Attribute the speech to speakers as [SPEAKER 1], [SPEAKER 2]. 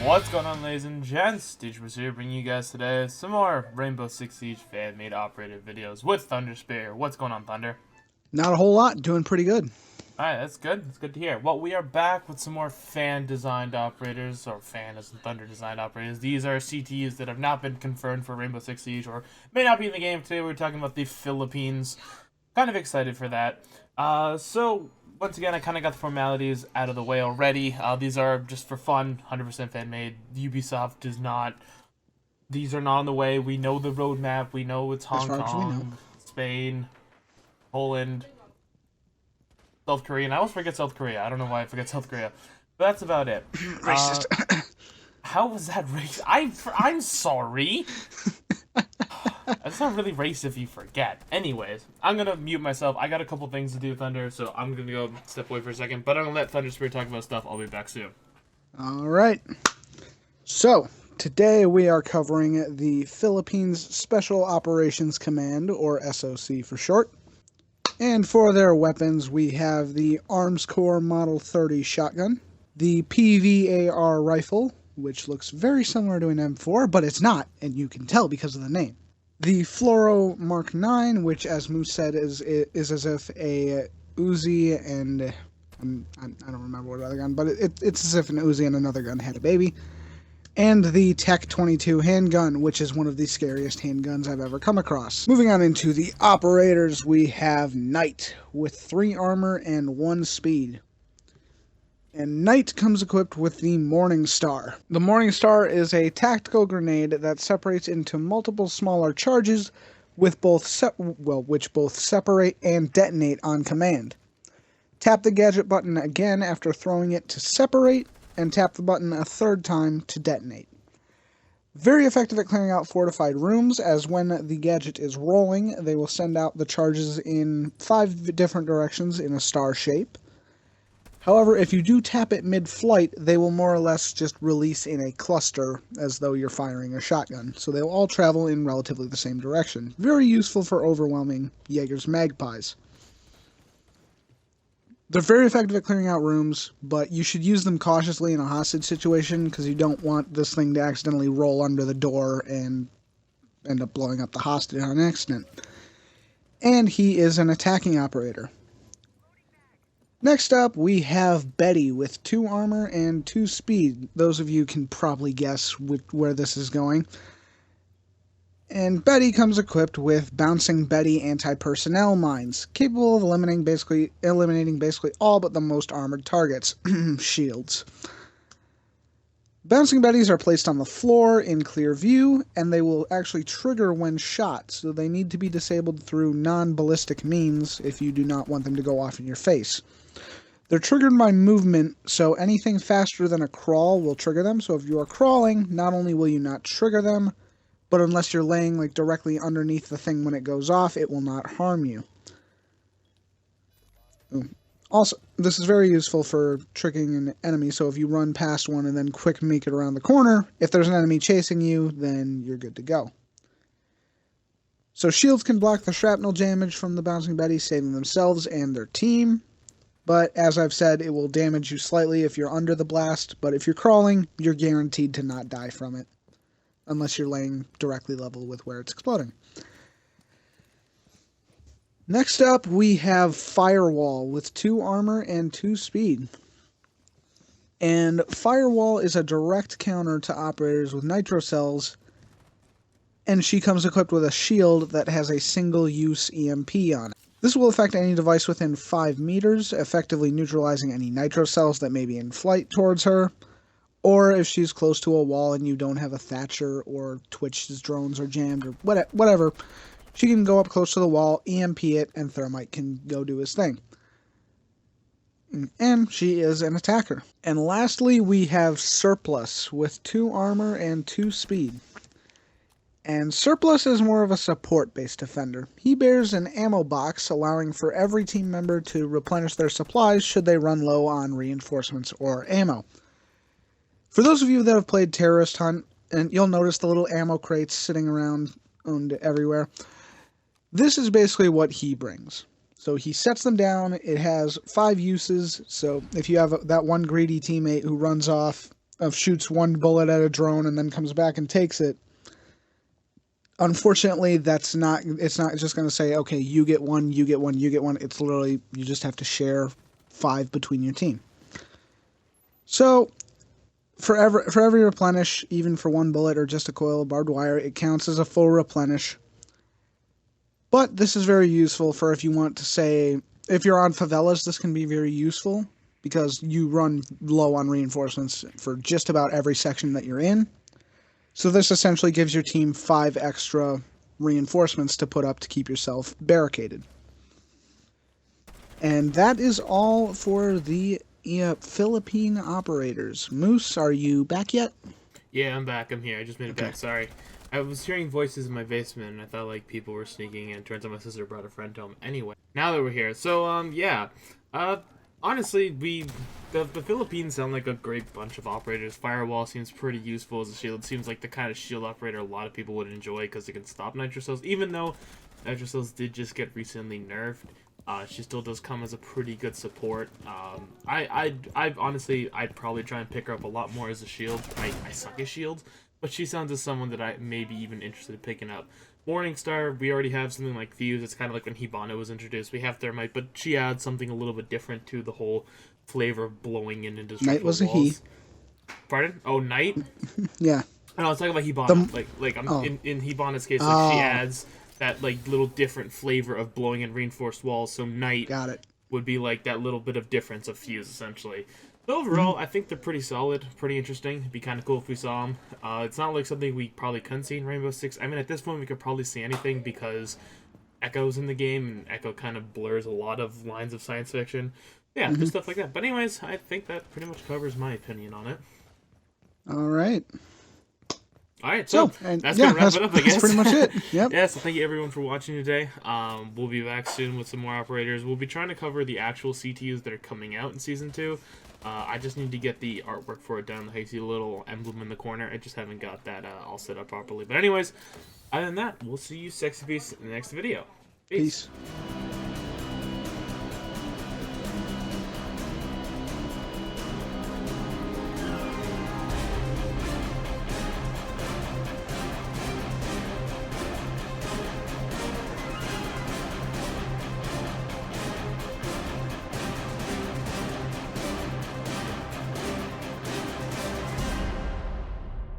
[SPEAKER 1] What's going on, ladies and gents? Stitch was here bringing you guys today some more Rainbow Six Siege fan-made operated videos with Thunder Spear. What's going on, Thunder?
[SPEAKER 2] Not a whole lot. Doing pretty good.
[SPEAKER 1] Alright, that's good. That's good to hear. Well, we are back with some more fan-designed operators, or fan as in Thunder-designed operators. These are CTs that have not been confirmed for Rainbow Six Siege, or may not be in the game. Today we're talking about the Philippines. Kind of excited for that. Once again, I kind of got the formalities out of the way already. These are just for fun, 100% fan-made. Ubisoft does not... These are not on the way. We know the roadmap. We know it's Hong Kong, Spain, Poland, South Korea. And I always forget South Korea. I don't know why I forget South Korea. But that's about it.
[SPEAKER 2] Racist.
[SPEAKER 1] How was that racist? I'm sorry. That's not really racist if you forget. Anyways, I'm gonna mute myself. I got a couple things to do, Thunder, so I'm gonna go step away for a second. But I'm gonna let Thunder Spirit talk about stuff. I'll be back soon.
[SPEAKER 2] Alright. So, today we are covering the Philippines Special Operations Command, or SOC for short. And for their weapons, we have the Arms Corps Model 30 shotgun, the PVAR rifle, which looks very similar to an M4, but it's not, and you can tell because of the name. The Fluoro Mark 9, which, as Moose said, is as if a Uzi and I don't remember what other gun, but it's as if an Uzi and another gun had a baby. And the Tech 22 handgun, which is one of the scariest handguns I've ever come across. Moving on into the operators, we have Knight with 3 armor and 1 speed. And Knight comes equipped with the Morning Star. The Morning Star is a tactical grenade that separates into multiple smaller charges with which both separate and detonate on command. Tap the gadget button again after throwing it to separate, and tap the button a third time to detonate. Very effective at clearing out fortified rooms, as when the gadget is rolling, they will send out the charges in 5 different directions in a star shape. However, if you do tap it mid-flight, they will more or less just release in a cluster, as though you're firing a shotgun. So they will all travel in relatively the same direction. Very useful for overwhelming Jaeger's Magpies. They're very effective at clearing out rooms, but you should use them cautiously in a hostage situation, because you don't want this thing to accidentally roll under the door and end up blowing up the hostage on accident. And he is an attacking operator. Next up, we have Betty with 2 armor and 2 speed. Those of you can probably guess where this is going. And Betty comes equipped with Bouncing Betty anti-personnel mines, capable of eliminating basically all but the most armored targets, shields. Bouncing Betties are placed on the floor in clear view, and they will actually trigger when shot, so they need to be disabled through non-ballistic means if you do not want them to go off in your face. They're triggered by movement, so anything faster than a crawl will trigger them. So if you are crawling, not only will you not trigger them, but unless you're laying directly underneath the thing when it goes off, it will not harm you. Also, this is very useful for tricking an enemy, so if you run past one and then quick make it around the corner, if there's an enemy chasing you, then you're good to go. So shields can block the shrapnel damage from the Bouncing Betty, saving themselves and their team. But, as I've said, it will damage you slightly if you're under the blast, but if you're crawling, you're guaranteed to not die from it, unless you're laying directly level with where it's exploding. Next up, we have Firewall with 2 armor and 2 speed. And Firewall is a direct counter to operators with nitro cells, and she comes equipped with a shield that has a single-use EMP on it. This will affect any device within 5 meters, effectively neutralizing any nitro cells that may be in flight towards her, or if she's close to a wall and you don't have a Thatcher or Twitch's drones are jammed or whatever, she can go up close to the wall, EMP it, and Thermite can go do his thing. And she is an attacker. And lastly, we have Surplus with 2 armor and 2 speed. And Surplus is more of a support-based defender. He bears an ammo box, allowing for every team member to replenish their supplies should they run low on reinforcements or ammo. For those of you that have played Terrorist Hunt, and you'll notice the little ammo crates sitting around everywhere, this is basically what he brings. So he sets them down. It has 5 uses, so if you have that one greedy teammate who runs off shoots one bullet at a drone and then comes back and takes it. Unfortunately, it's not just going to say, okay, you get one, you get one, you get one. It's literally, you just have to share 5 between your team. So for every replenish, even for one bullet or just a coil of barbed wire, it counts as a full replenish. But this is very useful for if you want to say, if you're on favelas, this can be very useful because you run low on reinforcements for just about every section that you're in. So this essentially gives your team 5 extra reinforcements to put up to keep yourself barricaded. And that is all for the Philippine operators. Moose, are you back yet?
[SPEAKER 1] Yeah, I'm back. I'm here. I just made it back. Sorry. I was hearing voices in my basement, and I thought, like, people were sneaking in. Turns out my sister brought a friend home. Anyway, now that we're here. So, yeah. Honestly, the Philippines sound like a great bunch of operators. Firewall seems pretty useful as a shield. It seems like the kind of shield operator a lot of people would enjoy because it can stop nitro cells. Even though nitro cells did just get recently nerfed, she still does come as a pretty good support. I'd probably try and pick her up a lot more as a shield. I suck at shields, but she sounds as someone that I may be even interested in picking up. Morningstar, we already have something like Fuse. It's kind of like when Hibana was introduced. We have Thermite, but she adds something a little bit different to the whole flavor of blowing in and destructive
[SPEAKER 2] Knight was a
[SPEAKER 1] walls.
[SPEAKER 2] he.
[SPEAKER 1] Pardon? Oh, Knight?
[SPEAKER 2] Yeah.
[SPEAKER 1] No, I was talking about Hibana. In Hibana's case, like, she adds that like little different flavor of blowing in reinforced walls. So Knight would be like that little bit of difference of Fuse, essentially. But overall, I think they're pretty solid, pretty interesting. It'd be kind of cool if we saw them. It's not like something we probably couldn't see in Rainbow Six. I mean, at this point, we could probably see anything because Echo's in the game, and Echo kind of blurs a lot of lines of science fiction. Yeah, just stuff like that. But anyways, I think that pretty much covers my opinion on it.
[SPEAKER 2] All right.
[SPEAKER 1] Alright, so that's gonna wrap it up, I guess.
[SPEAKER 2] That's pretty much it. Yep.
[SPEAKER 1] Yeah, so thank you everyone for watching today. We'll be back soon with some more operators. We'll be trying to cover the actual CTUs that are coming out in Season 2. I just need to get the artwork for it done. You see the little emblem in the corner. I just haven't got that all set up properly. But anyways, other than that, we'll see you, Sexy Beasts, in the next video. Peace.